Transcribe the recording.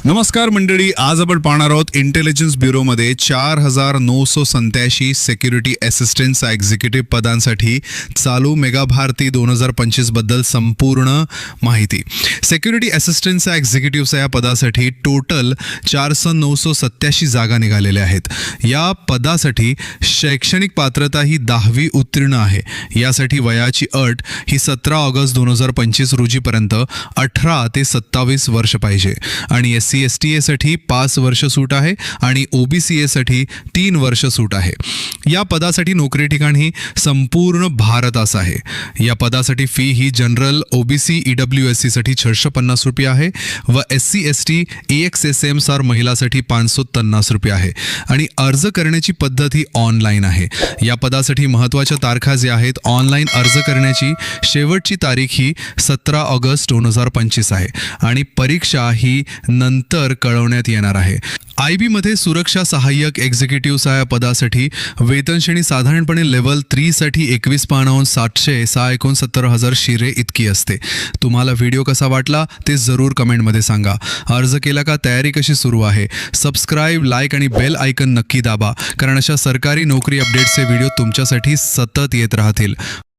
नमस्कार मंडळी, आज आपण पाहणार आहोत इंटेलिजन्स ब्युरोमध्ये 4987 सिक्युरिटी असिस्टंट एक्झिक्युटिव्ह पदांसाठी चालू मेगा भारती 2025 बद्दल संपूर्ण माहिती. सिक्युरिटी असिस्टंट एक्झिक्युटिव्ह या पदासाठी टोटल 4987 जागा निघालेल्या आहेत. या पदासाठी शैक्षणिक पात्रता ही 10वी उत्तीर्ण आहे. यासाठी वयाची अट ही 17 ऑगस्ट 2025 रोजीपर्यंत 18 ते 27 वर्ष पाहिजे आणि SC/ST साठी 5 वर्ष सूट आहे आणि OBCA साठी 3 वर्ष सूट आहे. या पदासाठी नोकरी ठिकाण ही संपूर्ण भारत आहे. या पदासाठी फी ही जनरल OBC EWSC साठी 650 रुपये आहे व SC/ST AXSM सार महिलासाठी 550 रुपये आहे आणि अर्ज करण्याची पद्धत ही ऑनलाईन आहे. या पदासाठी महत्त्वाच्या तारखा ज्या आहेत, ऑनलाईन अर्ज करण्याची शेवटची तारीख ही 17 ऑगस्ट 2025 आहे आणि परीक्षा ही नंतर कळवण्यात येणार आहे. IB मध्ये सुरक्षा सहाय्यक एक्झिक्युटिव्ह या पदासाठी वेतन श्रेणी साधारणपणे लेवल 3 साठी 21 पानावून 769,000 शिरे इतकी असते. तुम्हाला व्हिडिओ कसा वाटला ते जरूर कमेंटमध्ये सांगा. अर्ज केला का, तयारी कशी सुरू आहे? सबस्क्राईब, लाईक आणि बेल आयकन नक्की दाबा, कारण अशा सरकारी नोकरी अपडेट्सचे व्हिडिओ तुमच्यासाठी सतत येत राहतील.